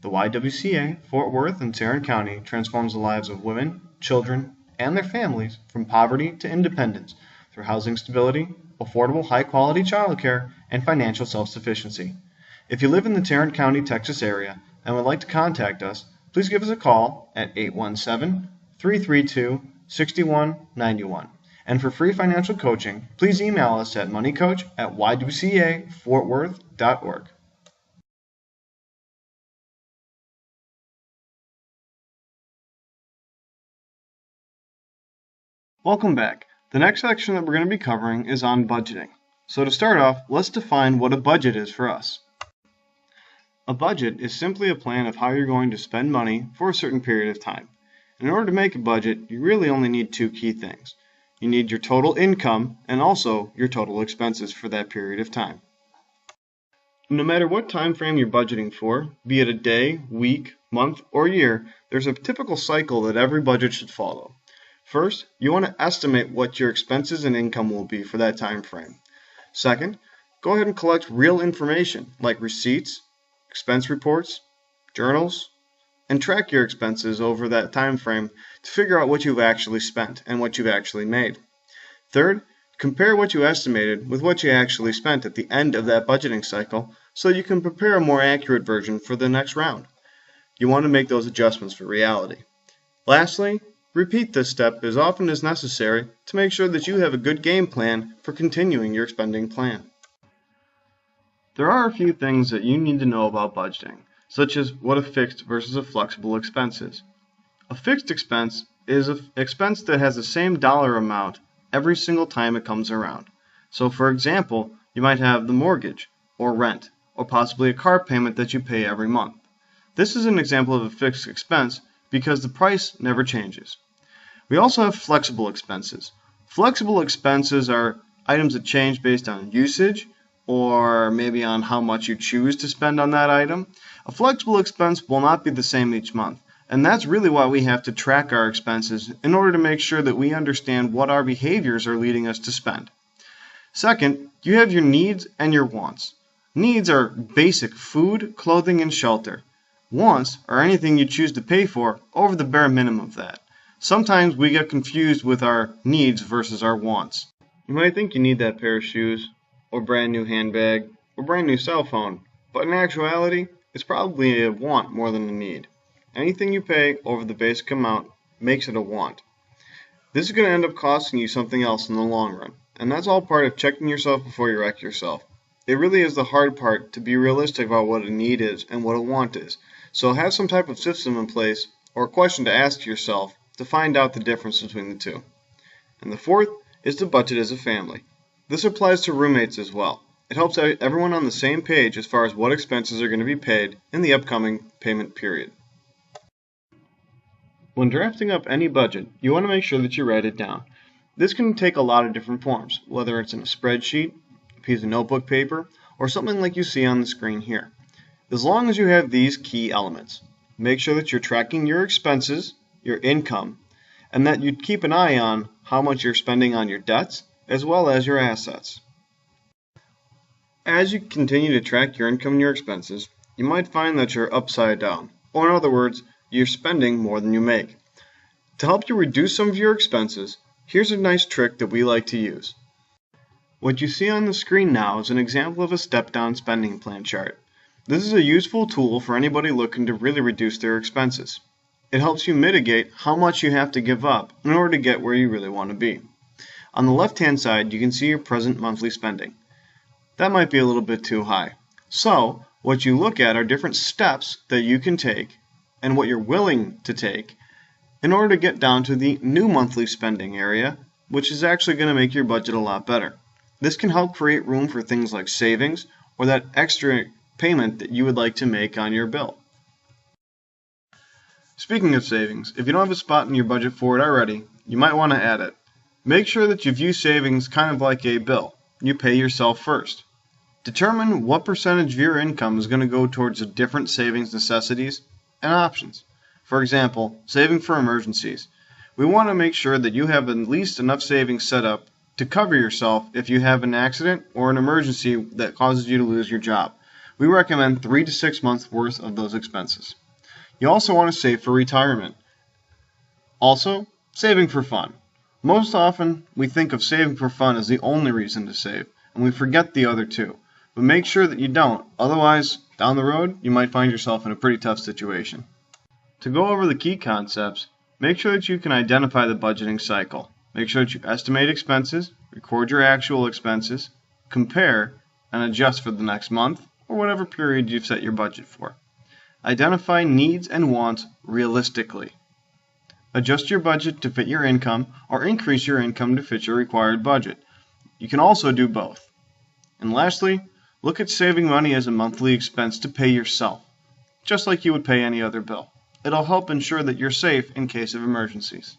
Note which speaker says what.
Speaker 1: The YWCA, Fort Worth and Tarrant County transforms the lives of women, children, and their families from poverty to independence through housing stability, affordable high-quality childcare, and financial self-sufficiency. If you live in the Tarrant County, Texas area and would like to contact us, please give us a call at 817-332-6191. And for free financial coaching, please email us at moneycoach@ywcafortworth.org. Welcome back. The next section that we're going to be covering is on budgeting. So to start off, let's define what a budget is for us. A budget is simply a plan of how you're going to spend money for a certain period of time. In order to make a budget, you really only need two key things. You need your total income and also your total expenses for that period of time. No matter what time frame you're budgeting for, be it a day, week, month, or year, there's a typical cycle that every budget should follow. First, you want to estimate what your expenses and income will be for that time frame. Second, go ahead and collect real information like receipts, expense reports, journals, and track your expenses over that time frame to figure out what you've actually spent and what you've actually made. Third, compare what you estimated with what you actually spent at the end of that budgeting cycle so you can prepare a more accurate version for the next round. You want to make those adjustments for reality. Lastly, repeat this step as often as necessary to make sure that you have a good game plan for continuing your spending plan. There are a few things that you need to know about budgeting, such as what a fixed versus a flexible expense is. A fixed expense is an expense that has the same dollar amount every single time it comes around. So for example, you might have the mortgage, or rent, or possibly a car payment that you pay every month. This is an example of a fixed expense because the price never changes. We also have flexible expenses. Flexible expenses are items that change based on usage, or maybe on how much you choose to spend on that item. A flexible expense will not be the same each month, and that's really why we have to track our expenses in order to make sure that we understand what our behaviors are leading us to spend. Second, you have your needs and your wants. Needs are basic food, clothing, and shelter. Wants are anything you choose to pay for over the bare minimum of that. Sometimes we get confused with our needs versus our wants. You might think you need that pair of shoes, or brand new handbag, or brand new cell phone, but in actuality, it's probably a want more than a need. Anything you pay over the basic amount makes it a want. This is going to end up costing you something else in the long run, and that's all part of checking yourself before you wreck yourself. It really is the hard part to be realistic about what a need is and what a want is, so have some type of system in place or a question to ask yourself to find out the difference between the two. And the fourth is to budget as a family. This applies to roommates as well. It helps everyone on the same page as far as what expenses are going to be paid in the upcoming payment period. When drafting up any budget, you want to make sure that you write it down. This can take a lot of different forms, whether it's in a spreadsheet, a piece of notebook paper, or something like you see on the screen here. As long as you have these key elements, make sure that you're tracking your expenses, your income, and that you keep an eye on how much you're spending on your debts, as well as your assets. As you continue to track your income and your expenses, you might find that you're upside down, or in other words, you're spending more than you make. To help you reduce some of your expenses, here's a nice trick that we like to use. What you see on the screen now is an example of a step-down spending plan chart. This is a useful tool for anybody looking to really reduce their expenses. It helps you mitigate how much you have to give up in order to get where you really want to be. On the left-hand side, you can see your present monthly spending. That might be a little bit too high. So, what you look at are different steps that you can take and what you're willing to take in order to get down to the new monthly spending area, which is actually going to make your budget a lot better. This can help create room for things like savings or that extra payment that you would like to make on your bill. Speaking of savings, if you don't have a spot in your budget for it already, you might want to add it. Make sure that you view savings kind of like a bill. You pay yourself first. Determine what percentage of your income is going to go towards the different savings necessities and options. For example, saving for emergencies. We want to make sure that you have at least enough savings set up to cover yourself if you have an accident or an emergency that causes you to lose your job. we recommend 3 to 6 months worth of those expenses. You also want to save for retirement. Also, saving for fun. Most often, we think of saving for fun as the only reason to save, and we forget the other two. But make sure that you don't, otherwise, down the road, you might find yourself in a pretty tough situation. To go over the key concepts, make sure that you can identify the budgeting cycle. Make sure that you estimate expenses, record your actual expenses, compare, and adjust for the next month or whatever period you've set your budget for. Identify needs and wants realistically. Adjust your budget to fit your income or increase your income to fit your required budget. You can also do both. And lastly, look at saving money as a monthly expense to pay yourself, just like you would pay any other bill. It'll help ensure that you're safe in case of emergencies.